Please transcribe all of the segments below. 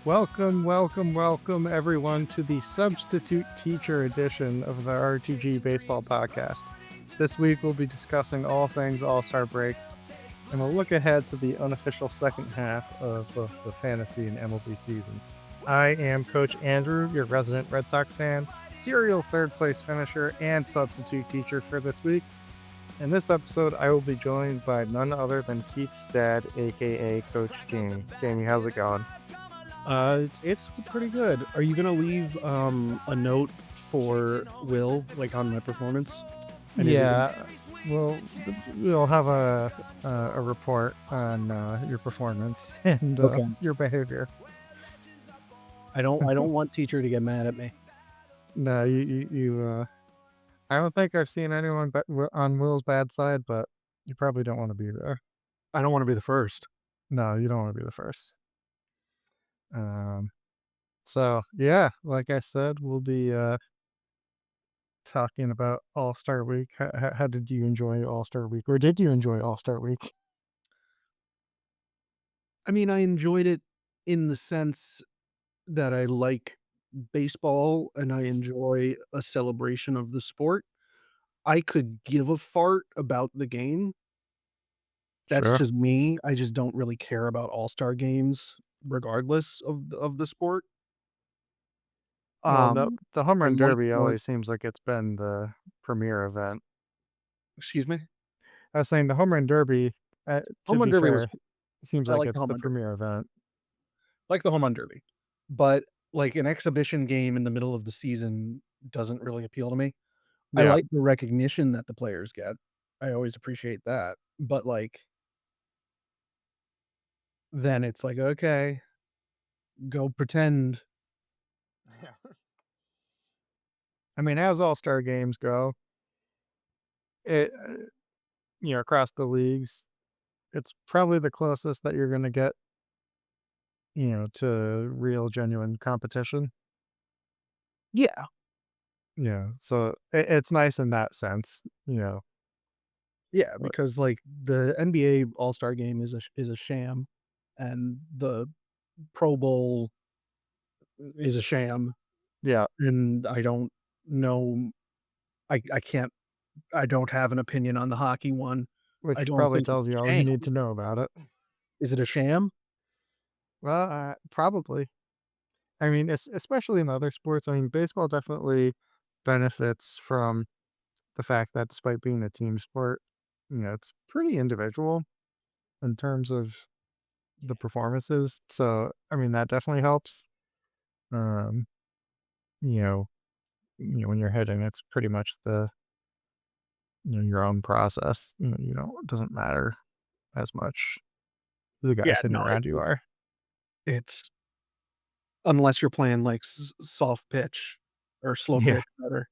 Welcome, everyone, to the substitute teacher edition of the RtG Baseball Podcast. This week, we'll be discussing all things All Star Break, and we'll look ahead to the unofficial second half of the fantasy and MLB season. I am Coach Andrew, your resident Red Sox fan, serial third place finisher, and substitute teacher for this week. In this episode, I will be joined by none other than Keith's dad, aka Coach Jamie. Jamie, how's it going? It's pretty good. Are you gonna leave a note for Will, like on my performance? And is it Yeah, we'll have a report on your performance and okay? your behavior. I don't want teacher to get mad at me. No, I don't think I've seen anyone on Will's bad side, but you probably don't want to be there. I don't want to be the first. No, you don't want to be the first. Um, so yeah, like I said, we'll be talking about All Star Week. How did you enjoy All Star Week, or did you enjoy All Star Week? I mean, I enjoyed it in the sense that I like baseball and I enjoy a celebration of the sport. I could give a fart about the game. That's Sure. just me. I just don't really care about all-star games regardless of the sport. Well, Um, the home I run like derby going always seems like it's been the premier event. excuse me? I was saying the home run derby, to Home run be derby was fair, seems I like like the it's home the run derby. premier event. Like the home run derby. But, like, an exhibition game in the middle of the season doesn't really appeal to me. I Yeah, like the recognition that the players get. I always appreciate that. But, like, then it's like, "Okay, go pretend." yeah. I mean, as all star games go, it across the leagues, it's probably the closest that you're going to get, to real genuine competition. Yeah. Yeah, so it's nice in that sense. Yeah, But because, like, the NBA All-Star Game is a sham, and the Pro Bowl is a sham, yeah, and I don't know I can't I don't have an opinion on the hockey one. I which don't probably think tells it's you a all you sham. need to know about it. Is it a sham? Well, probably. I mean, especially in other sports. I mean, baseball definitely benefits from the fact that despite being a team sport, it's pretty individual in terms of the performances. So, I mean, that definitely helps. Um, you know, when you're hitting, it's pretty much your own process. It doesn't matter as much who the Yeah, guys hitting no, around you are. it's unless you're playing, like, soft pitch or slow Yeah, pitch rather,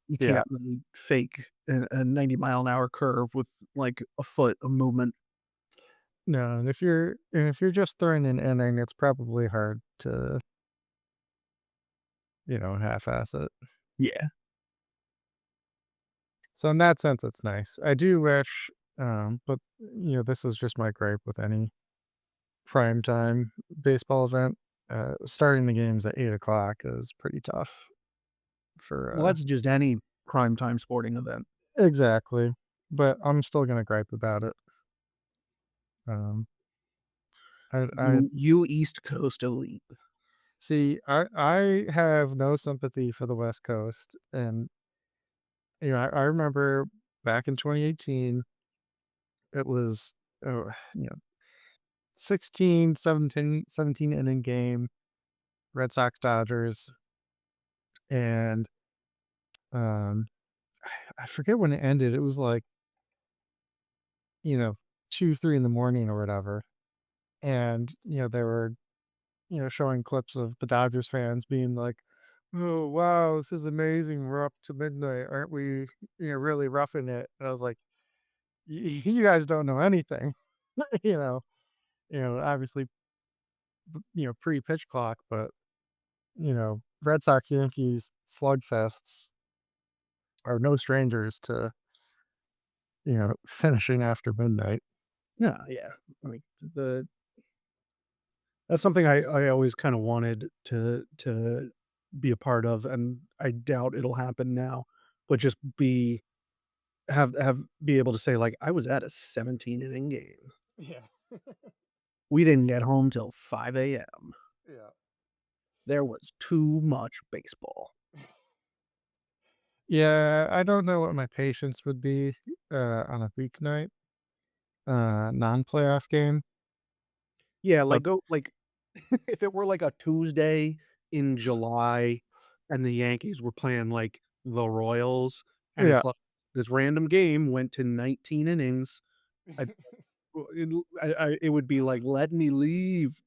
you yeah. can't really fake a 90-mile-an-hour curve with, like, a foot of movement. No, and if you're just throwing an inning, it's probably hard to half-ass it. Yeah. So in that sense, it's nice. I do wish, but this is just my gripe with any prime time baseball event. Starting the games at 8 o'clock is pretty tough for Well, that's just any prime time sporting event. exactly. But I'm still gonna gripe about it. Um, I You East Coast elite. see. I have no sympathy for the West Coast, and I remember back in 2018, it was oh, you know 16, 17 inning game, Red Sox Dodgers, and um, I forget when it ended. It was like, you know, 2, 3 in the morning or whatever. And, they were, showing clips of the Dodgers fans being like, "Oh, wow, this is amazing. We're up to midnight. Aren't we, really roughing it?" And I was like, You guys don't know anything." you know, obviously, pre pitch clock, but, Red Sox Yankees slugfests are no strangers to, finishing after midnight. No, yeah. I mean, the That's something I always kinda wanted to be a part of, and I doubt it'll happen now, but just be able to say, like, "I was at a 17-inning game. Yeah. We didn't get home till 5 AM. Yeah. There was too much baseball." Yeah, I don't know what my patience would be, on a weeknight, non-playoff game, Yeah, but if it were, like, a Tuesday in July and the Yankees were playing, like, the Royals, and yeah, it's like this random game went to 19 innings, I'd well, it would be like, "Let me leave.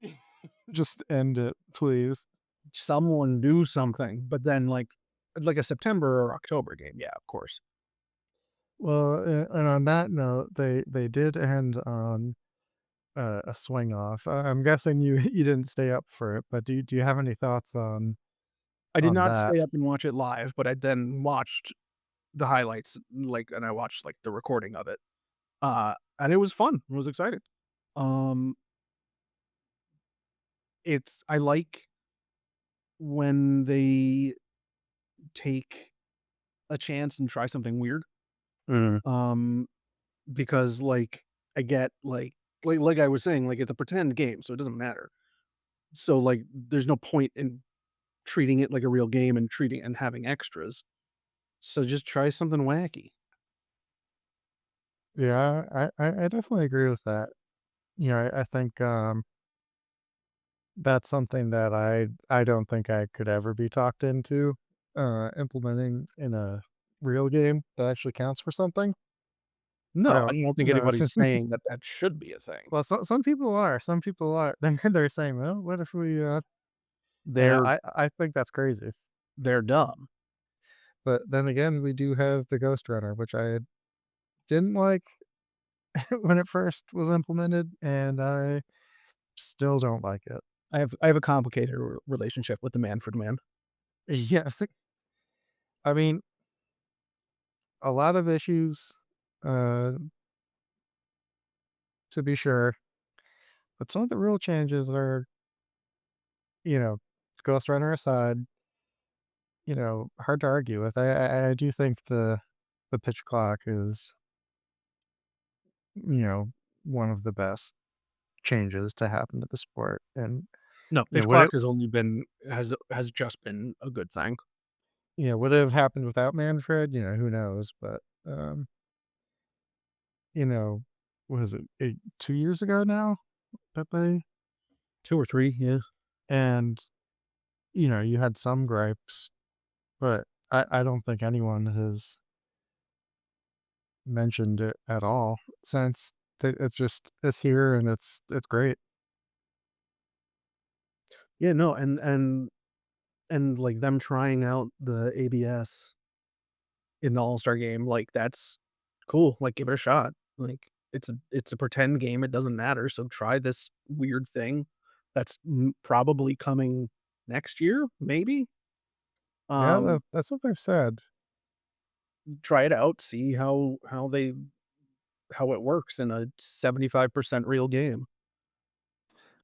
just end it, please. Someone do something." But then, like a September or October game, yeah, of course. Well, and on that note, they did end on a swing off. I'm guessing you you didn't stay up for it, but do you have any thoughts I did on not that? stay up and watch it live, but I then watched the highlights, and I watched, like, the recording of it. And it was fun. It was exciting. Um, I like when they take a chance and try something weird. Mm. Um, because, I get, like I was saying, like, it's a pretend game, so it doesn't matter. So, like, there's no point in treating it like a real game and treating and having extras. So just try something wacky. Yeah, I definitely agree with that. You know, I think that's something that I don't think I could ever be talked into implementing in a real game that actually counts for something. I No, I don't don't think know. anybody's saying that that should be a thing. Well, some people are. Some people are. Then they're saying, "Well, what if we?" And They're I think that's crazy. they're dumb. But then again, we do have the Ghost Runner, which I didn't like when it first was implemented, and I still don't like it. I have a complicated relationship with the Manfred Man. Yeah, I mean, a lot of issues, uh, to be sure, but some of the real changes are, you know, Ghost Runner aside, hard to argue with. I do think the pitch clock is, you know, one of the best changes to happen to the sport, and No, you know, pitch would clock it has only been has just been a good thing. would it have happened without Manfred? Who knows? But you know, was it 2 years ago now that they 2 or 3, yeah. and you had some gripes, but I don't think anyone has mentioned it at all since it's here and it's great. Yeah, no, and, like, them trying out the ABS in the All-Star game, like, that's cool, like, give it a shot. Like, it's a pretend game, it doesn't matter, so try this weird thing that's probably coming next year, maybe? Yeah, Um, that's what they've said. Try it out, see how it works in a 75% real game.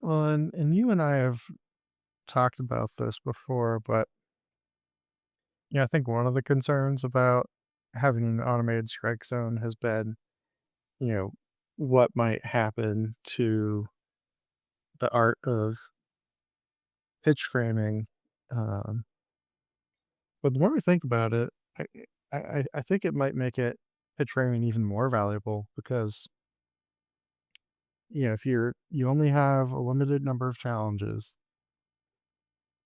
Well, and you and I have talked about this before, but I think one of the concerns about having an automated strike zone has been, you know, what might happen to the art of pitch framing. Um, but the more we think about it, I, I think it might make it pitch framing even more valuable because if you only have a limited number of challenges,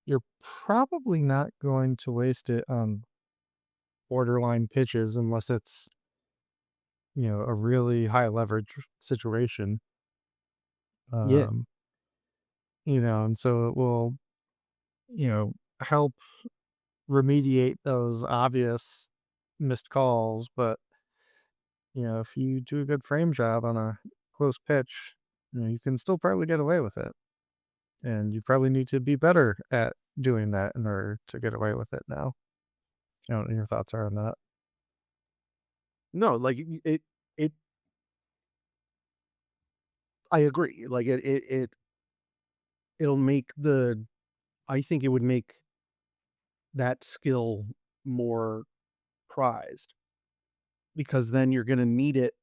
you're probably not going to waste it on borderline pitches unless it's a really high leverage situation. Yeah. Um, and so it will help remediate those obvious missed calls. But if you do a good frame job on a close pitch, you can still probably get away with it. And you probably need to be better at doing that in order to get away with it now. I don't know what your thoughts are on that. No, like, it I agree, like, it'll make the I think it would make that skill more prized because then you're gonna need it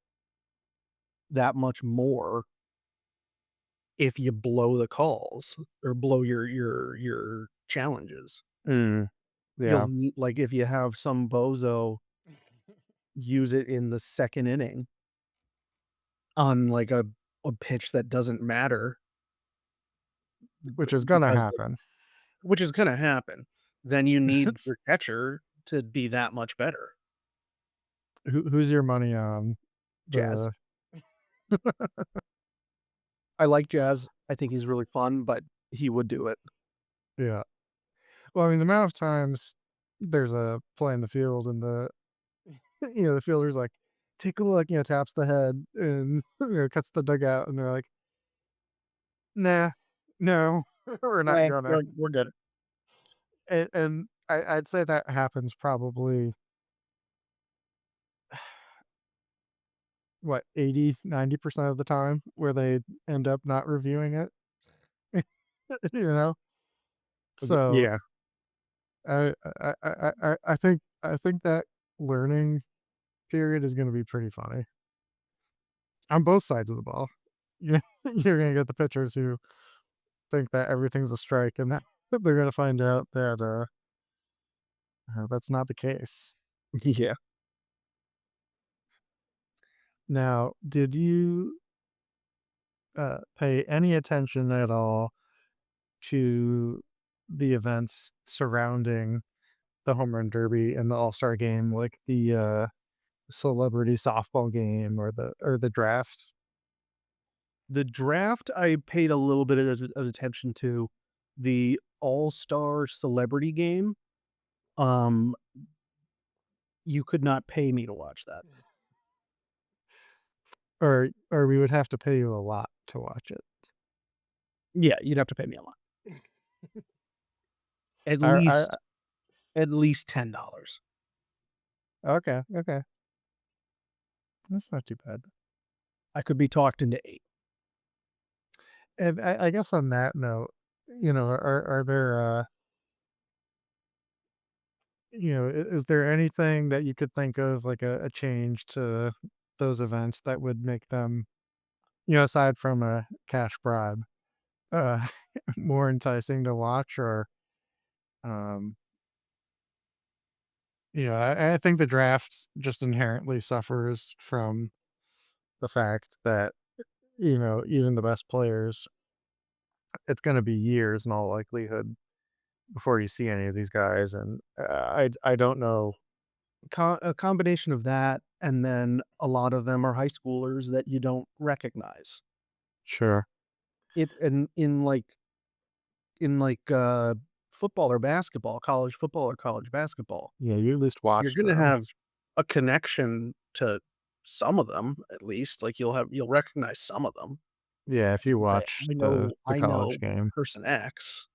that much more if you blow the calls or blow your challenges. Mm, You'll yeah, need like, if you have some bozo use it in the 2nd inning on, like, a pitch that doesn't matter, b which is gonna because happen. which is gonna happen, then you need your catcher to be that much better. Who's your money on Jazz. the I like Jazz. I think he's really fun, but he would do it. yeah. Well, I mean, the amount of times there's a play in the field and the fielder's like, "Take a look," taps the head and, cuts the dugout, and they're like, "Nah, no, we're not "Nah, gonna." we're good." And I'd say that happens probably, what, 80-90% of the time where they end up not reviewing it, you know? Okay, So, yeah. I think that learning period is gonna be pretty funny on both sides of the ball. You you're gonna get the pitchers who think that everything's a strike, and that they're gonna find out that, that's not the case. Yeah. Now, did you, pay any attention at all to the events surrounding the home run derby and the All-Star game, like the, celebrity softball game or the draft? The draft, I paid a little bit of attention to. The all-star celebrity game, um, you could not pay me to watch that. Or we would have to pay you a lot to watch it. Yeah, you'd have to pay me a lot. At I least at least $10. Okay, okay. That's not too bad. I could be talked into 8. And I guess on that note, are there, is there anything that you could think of, like a change to those events that would make them, aside from a cash bribe, uh, more enticing to watch? Or, um, I think the draft just inherently suffers from the fact that, even the best players, it's going to be years in all likelihood before you see any of these guys. And I don't know. A combination of that, and then a lot of them are high schoolers that you don't recognize. Sure. It and in, football or basketball, college football or college basketball, Yeah, you at least you're watched gonna them. have a connection to some of them, at least, like, you'll recognize some of them. Yeah, if you Say, watched "I the know the I college know game. person X,"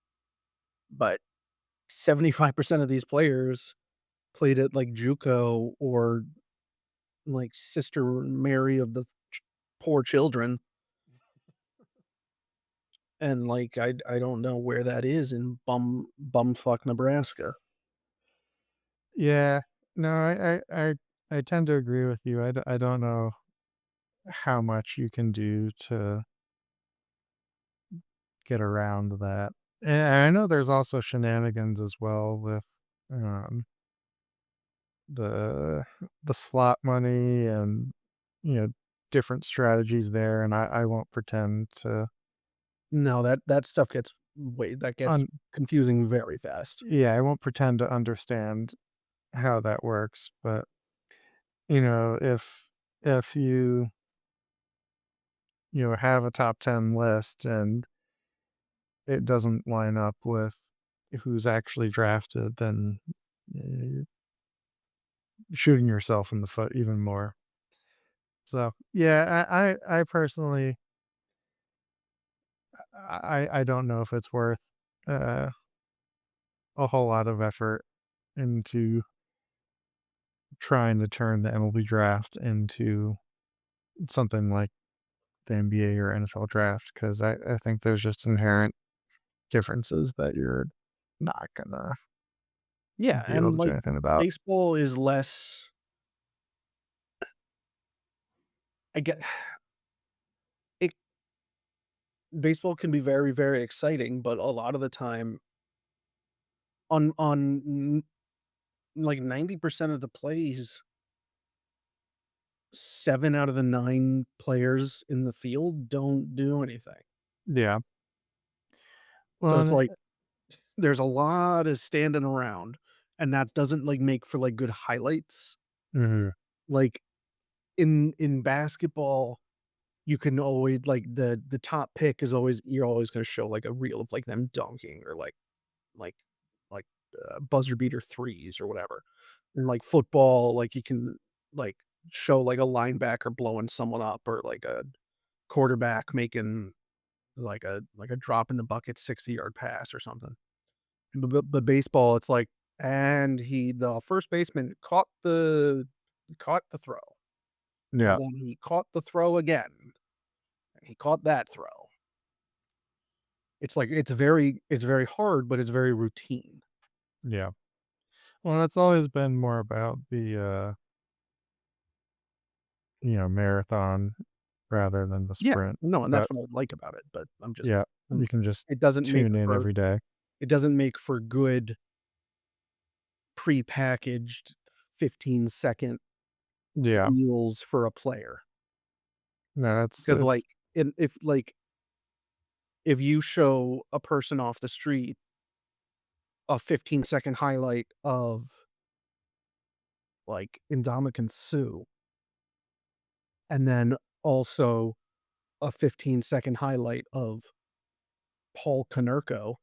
but 75% of these players played at, like, JUCO or, like, Sister Mary of the poor children, and, like, I don't know where that is in bumfuck Nebraska. Yeah. No, I tend to agree with you. I don't know how much you can do to get around that. And I know there's also shenanigans as well with, um, the the slot money and, you know, different strategies there, and I won't pretend to No, that stuff gets un confusing very fast. yeah, I won't pretend to understand how that works. But, if have a top 10 list and it doesn't line up with who's actually drafted, then you're shooting yourself in the foot even more. So, yeah, I personally, I don't know if it's worth, uh, a whole lot of effort into trying to turn the MLB draft into something like the NBA or NFL draft, because I think there's just inherent differences that you're not gonna Yeah, be able and, to do like, anything about. baseball is less I get it baseball can be very, very exciting, but a lot of the time on like 90% of the plays, 7 out of the 9 players in the field don't do anything. Yeah. So Well, it's and like there's a lot of standing around, and that doesn't, like, make for, like, good highlights. mhm, Like, in basketball, you can always like, the top pick is always you're always gonna show, like, a reel of, like, them dunking or, like like, buzzer beater threes or whatever. And, like, football, like, you can, like, show, like, a linebacker blowing someone up or, like, a quarterback making, like a drop in the bucket 60-yard pass or something. But baseball, it's like, and the first baseman caught the throw, and yeah, then he caught the throw again, and he caught that throw. It's like it's very hard, but it's very routine. yeah. Well, it's always been more about the, marathon rather than the Yeah, sprint, no, and that's but what I like about it, but yeah, um, you can just it doesn't make tune in for every day. good prepackaged 15-second Yeah. reels for a player. No, Because, like, it's in if you show a person off the street a 15-second highlight of, like, Indomitian Sue, and then also a 15-second highlight of Paul Konerko,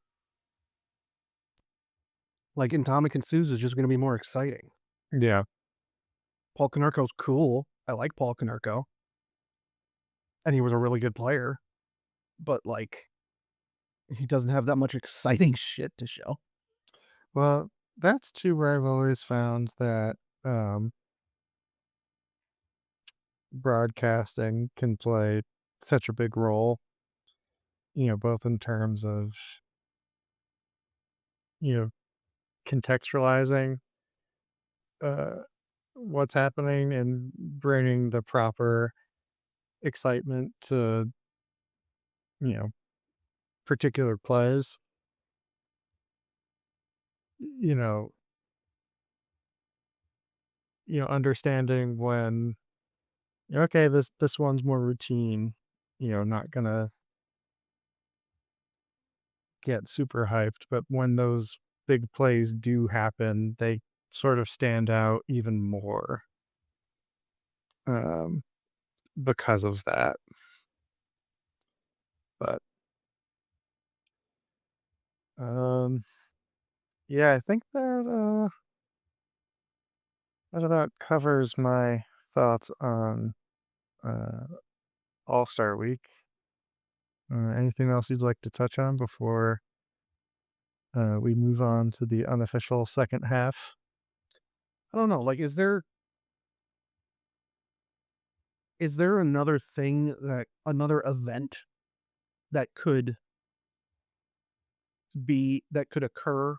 like, Indomitian Sue's is just gonna be more exciting. yeah. Paul Konerko's cool. I like Paul Konerko, and he was a really good player, but, like, he doesn't have that much exciting shit to show. Well, that's too where I've always found that, um, broadcasting can play such a big role, both in terms of, you know, contextualizing, uh, what's happening and bringing the proper excitement to, you know, particular plays, you know understanding when, okay, this one's more routine, not gonna get super hyped, but when those big plays do happen, they sort of stand out even more, um, because of that. But, um, yeah, I think that about covers my thoughts on, uh, All-Star Week. Anything else you'd like to touch on before, we move on to the unofficial second half? I don't know, like, is there another event that could occur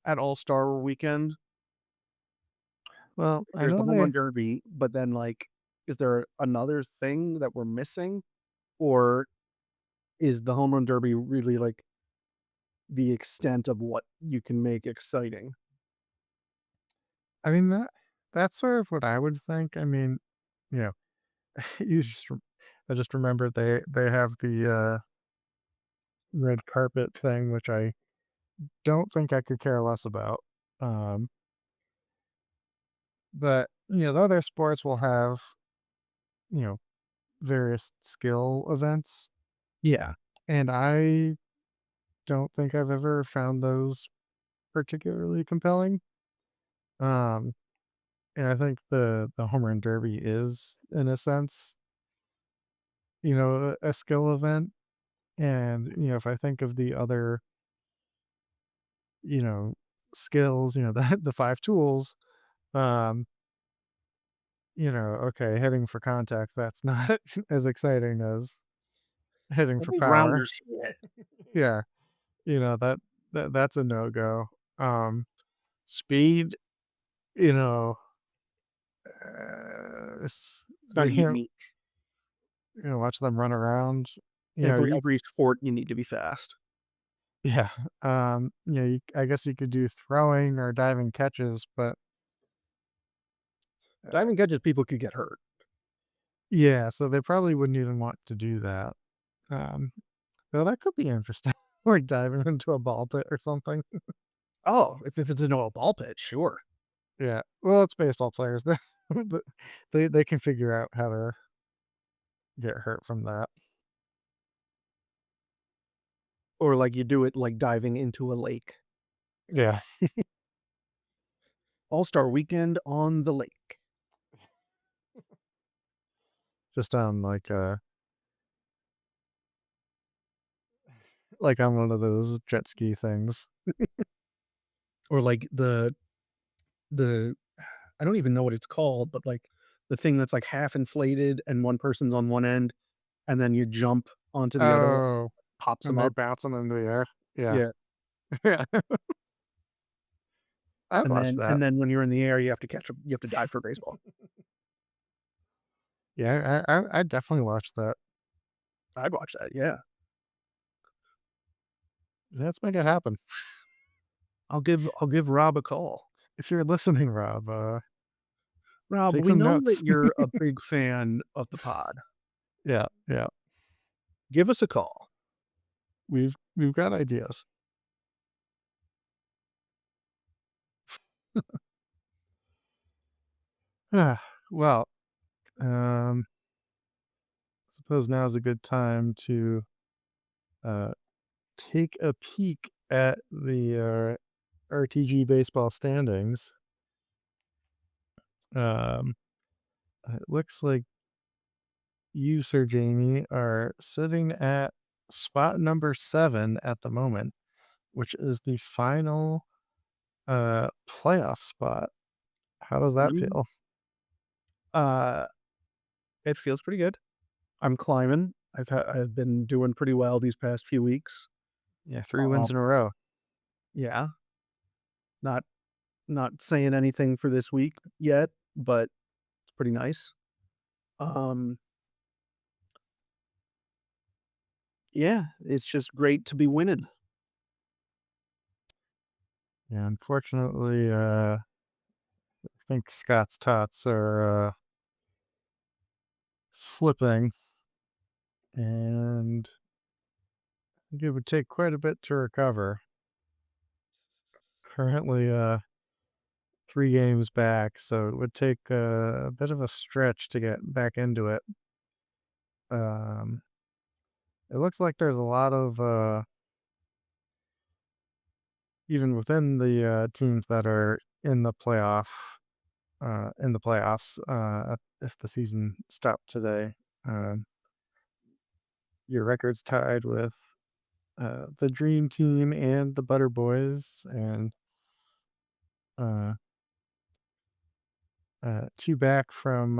at All-Star Weekend? Well, Like, I there's the know home run they derby, but then, like, is there another thing that we're missing? Or is the home run derby really, like, the extent of what you can make exciting? I mean, that's sort of what I would think. I mean, you know, you just rem I just remembered they have the, red carpet thing, which I don't think I could care less about. Um, but, the other sports will have, you know, various skill events, Yeah. and I don't think I've ever found those particularly compelling. Um, and I think the home run derby is, in a sense, a skill event. And, if I think of the other, you know, skills, the 5 tools, um, okay, hitting for contact, that's not as exciting as, hitting How for many power. grounders he hit? Yeah, that's a no-go. Speed, you know, It's you not can't, unique. watch them run around. You Every sport you need to be fast. yeah, I guess you could do throwing or diving catches, but, uh, Diving catches, people could get hurt. yeah, so they probably wouldn't even want to do that. Um, though that could be interesting, like diving into a ball pit or something. Oh, if it's an oil ball pit, sure. Yeah, well, it's baseball players. But they can figure out how to get hurt from that. Or like you do it like diving into a lake. Yeah, All-Star Weekend on the lake. just on like on one of those jet ski things. Or like the I don't even know what it's called, but like the thing that's like half inflated and one person's on one end and then you jump onto the other one, Oh, pops them and they up. bounce them into the air. Yeah, Yeah. yeah, I'd And watch then that. and then when you're in the air, you have to dive for baseball. Yeah, I'd definitely watch that. I'd watch that, yeah. Let's make it happen. I'll give Rob a call. If you're listening, Rob, Rob, take we some know that notes. you're a big fan of the pod. Yeah, yeah, Give us a call. we've got ideas. Ah, well, um, suppose now is a good time to uh, take a peek at the RtG Baseball Standings. Um, it looks like you, Sir Jamie, are sitting at spot number 7 at the moment, which is the final playoff spot. How does that Mm. feel? Uh, it feels pretty good. I'm climbing. I've been doing pretty well these past few weeks. Yeah, 3 Um, wins in a row. yeah, not not saying anything for this week yet, but it's pretty nice. Um, yeah, it's just great to be winning. Yeah, unfortunately, I think Scott's tots are slipping, and I think it would take quite a bit to recover. Currently, 3 games back, so it would take a bit of a stretch to get back into it. Um, it looks like there's a lot of, even within the teams that are in the playoffs, if the season stopped today, um, your record's tied with the Dream Team and the Butter Boys, and uh, two back from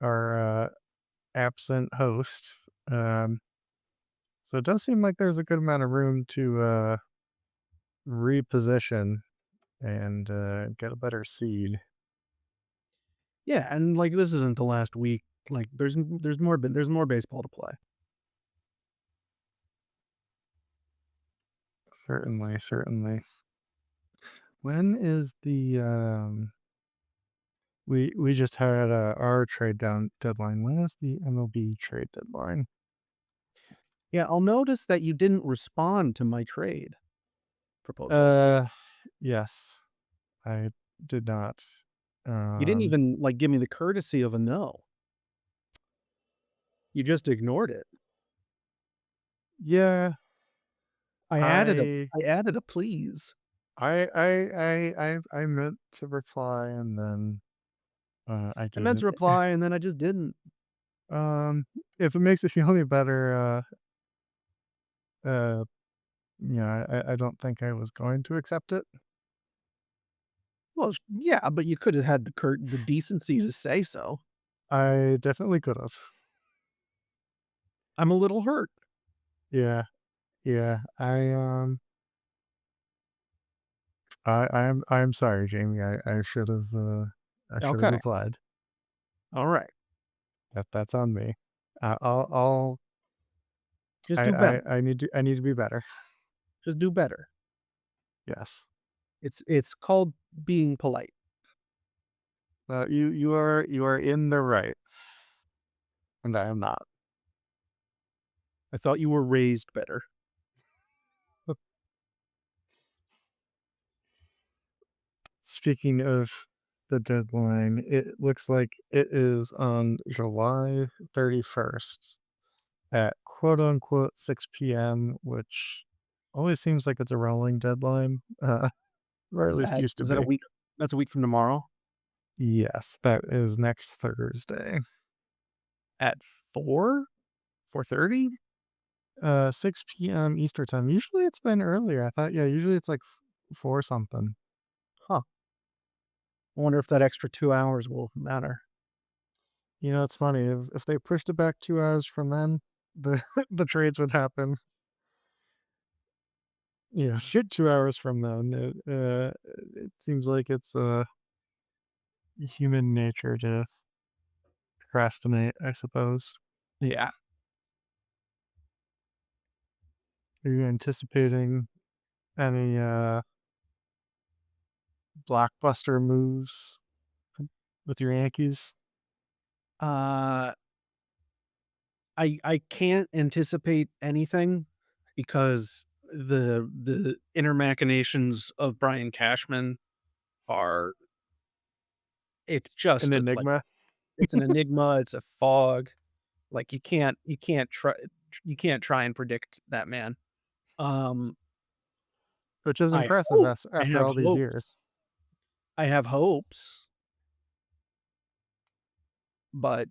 our absent host. So it does seem like there's a good amount of room to reposition and get a better seed. Yeah, and like this isn't the last week. Like there's more baseball to play. Certainly, certainly. When is the we just had our trade down deadline. When is the MLB trade deadline? Yeah, I'll notice that you didn't respond to my trade proposal. Uh, yes, I did not. You didn't Um, even like give me the courtesy of a no. You just ignored it. yeah, I added a I I added a please. I meant to reply and then I I meant to didn't. reply and then I just didn't. Um, if it makes it feel any better, uh, I don't think I was going to accept it. Well, yeah, but you could have had the decency to say so. I definitely could have. I'm a little hurt. Yeah, yeah. I'm sorry, Jamie. I should have Okay. replied. All right. That's on me. I'll Just do better. I need to be better. Just do better. Yes. It's called being polite. You are in the right, and I am not. I thought you were raised better. Speaking of the deadline, it looks like it is on July 31st at quote unquote 6 p.m., which always seems like it's a rolling deadline, or at least used to Is that a be. week? That's a week from tomorrow Yes, that is next Thursday. at 4? 4:30? 6 p.m. Eastern time. Usually it's been earlier. I thought, yeah, usually it's like four something. Huh. I wonder if that extra 2 hours will matter. You know, it's funny. If they pushed it back 2 hours from then, the the trades would happen. Yeah, shit 2 hours from then. It seems like it's human nature to procrastinate, I suppose. Yeah. Are you anticipating any blockbuster moves with your Yankees? Uh, I can't anticipate anything because the inner machinations of Brian Cashman are it's An just like enigma, it's an enigma, it's a fog. Like you can't try and predict that man. Um, which is I impressive hope I after have all these years. hopes. I have hopes, but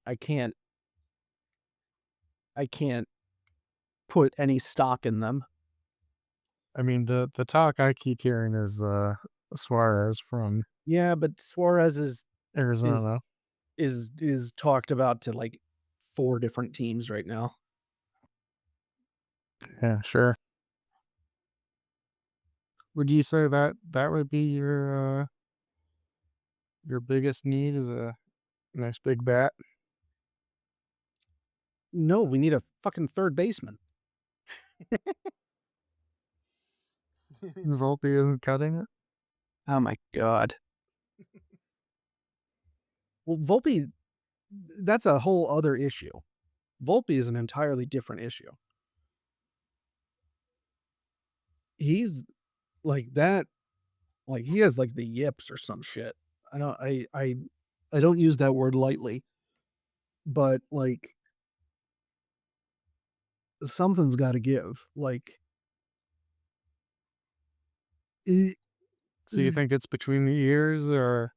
I can't I can't put any stock in them. I mean, the talk I keep hearing is Suarez from Yeah, but Suarez is Arizona. is talked about to like 4 different teams right now. Yeah, sure. Would you say that that would be your biggest need is a nice big bat? No, we need a fucking third baseman. Volpe isn't cutting it? Oh my god. Well, Volpe, that's a whole other issue. Volpe is an entirely different issue. He's like that like he has like the yips or some shit. I don't I don't use that word lightly, but like something's got to give. Like eh, So you eh, think it's between the ears or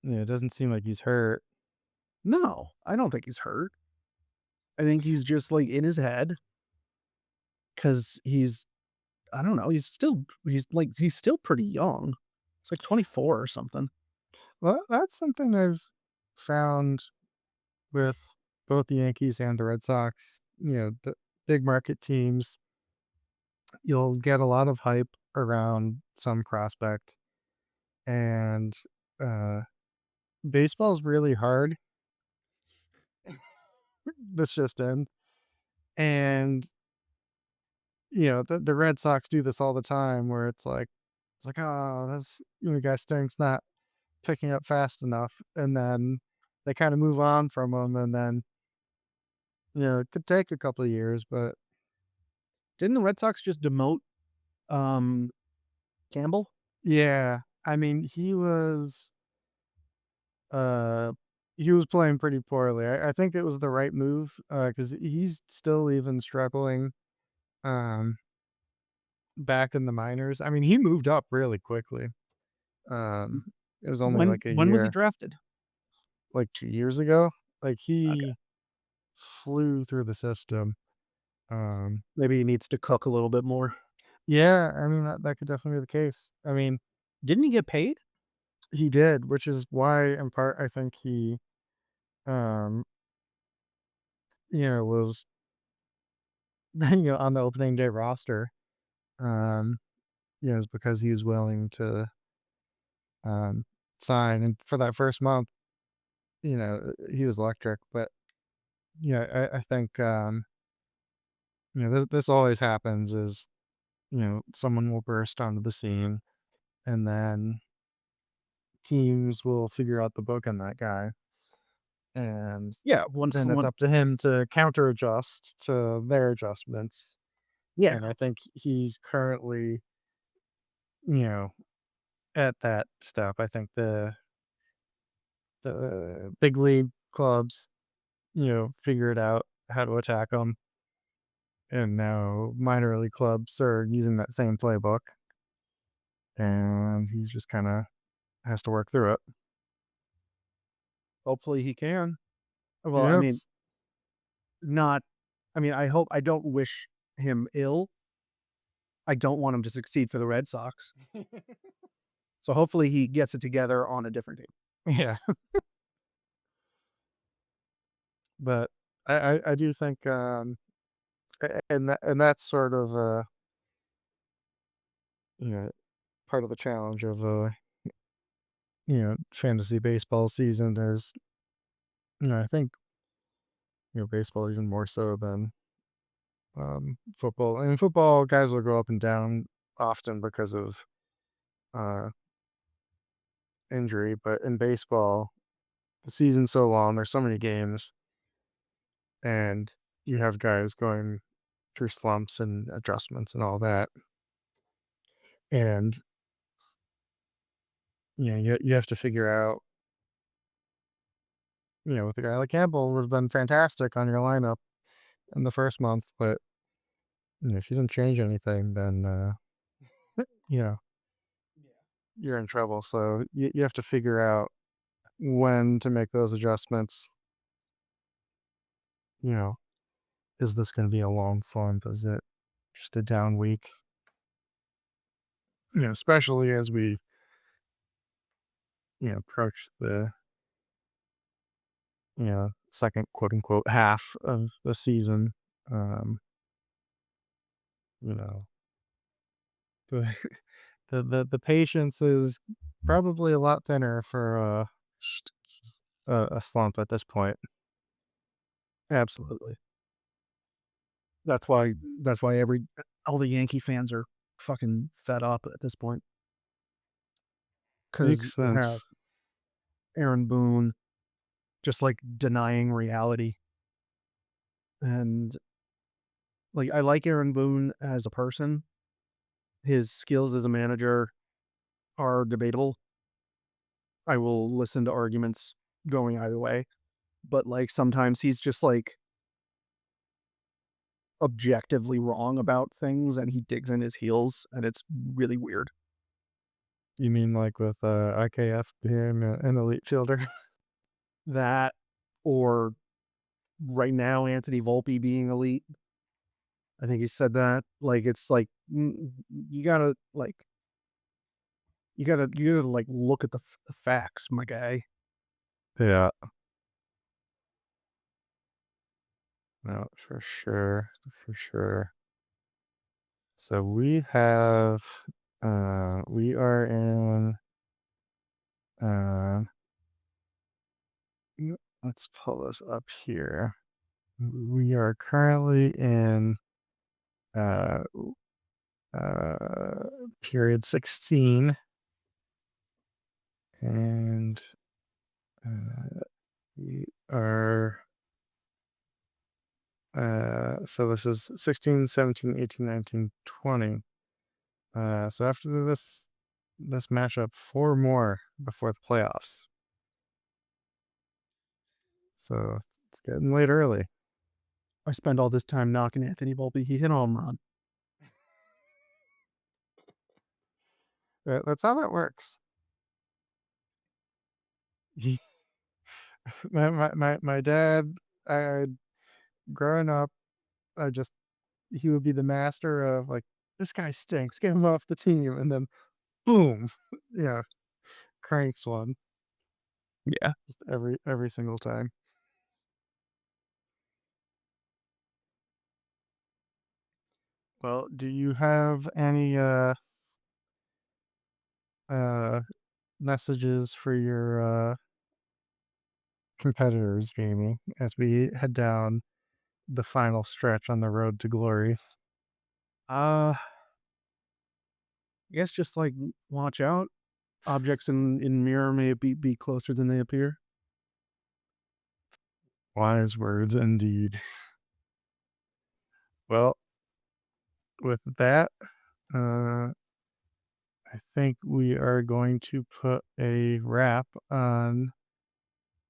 yeah, it doesn't seem like he's hurt. no, I don't think he's hurt. I think he's just like in his head cuz he's I don't know, he's still pretty young. It's like 24 or something. Well, that's something I've found with both the Yankees and the Red Sox, the big market teams. You'll get a lot of hype around some prospect, and uh, baseball's really hard. This just in, and the Red Sox do this all the time, where it's like oh that's guy stinks, not picking up fast enough, and then they kind of move on from him, and then it could take a couple of years, but Didn't the Red Sox just demote um Campbell? yeah, I mean uh he was playing pretty poorly. I think it was the right move because he's still even struggling um back in the minors. I mean, he moved up really quickly. Um, it was only like a When was he year, drafted? like 2 years ago. Like Okay. he flew through the system. Maybe he needs to cook a little bit more. Yeah, I mean that could definitely be the case. I mean, Didn't he get paid? he did, which is why in part I think he um was on the opening day roster, um, is because he was willing to um, sign. And for that first month, he was electric. But I think this always happens is someone will burst onto the scene, and then teams will figure out the book on that guy, and Yeah, once then it's someone up to him to counter adjust to their adjustments. yeah, And I think he's currently, you know, at that step. I think the big league clubs, figured out how to attack him, and now minor league clubs are using that same playbook, and he's just kind of has to work through it. hopefully he can. Well, I Yeah, mean, not I mean, I don't wish him ill. I don't want him to succeed for the Red Sox. So hopefully he gets it together on a different team. yeah, but I do think, and that's sort of you know part of the challenge of fantasy baseball season is, I think, baseball even more so than football. I mean, football guys will go up and down often because of uh, injury, but in baseball, the season's so long. There's so many games, and you have guys going through slumps and adjustments and all that. And you have to figure out, with a guy like Campbell would have been fantastic on your lineup in the first month, but if you didn't change anything, then you know you're in trouble. So you have to figure out when to make those adjustments. You know, is this going to be a long slump? Is it just a down week? Especially as we approach the second quote unquote half of the season. Um, you know, the the patience is probably a lot thinner for a slump at this point. Absolutely. That's why every all the Yankee fans are fucking fed up at this point because Makes you have sense. Aaron Boone just like denying reality. And like I like Aaron Boone as a person. His skills as a manager are debatable. I will listen to arguments going either way, but like sometimes he's just like objectively wrong about things and he digs in his heels and it's really weird. You mean like with IKF being an elite fielder? That or right now Anthony Volpe being elite. I think he said that. Like it's like you gotta like you gotta like look at the facts, my guy. Yeah, no, for sure, for sure. So we are in, uh, let's pull this up here. We are currently in, uh, uh, period 16, and we are, so this is 16, 17, 18, 19, 20. So after this matchup, four more before the playoffs. So it's getting late early. I spend all this time knocking Anthony Volpe. He hit a home run. That's how that works. He, my dad, I growing up, I just he would be the master of like, this guy stinks, get him off the team, and then boom, yeah, cranks one Yeah. just every single time. Well, do you have any uh messages for your competitors, Jamie, as we head down the final stretch on the road to glory? Uh, I guess just, like, watch out. Objects in mirror may be closer than they appear. Wise words indeed. Well, with that, I think we are going to put a wrap on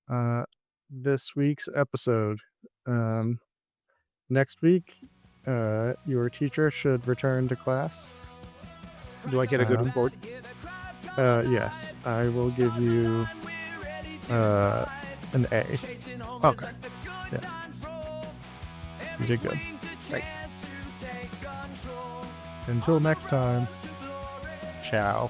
uh, this week's episode. Um, Next week, your teacher should return to class. Do I get a good Um, report? yes, I will give you uh, an A. Okay, Yes, you did good. thanks. Until next time, ciao.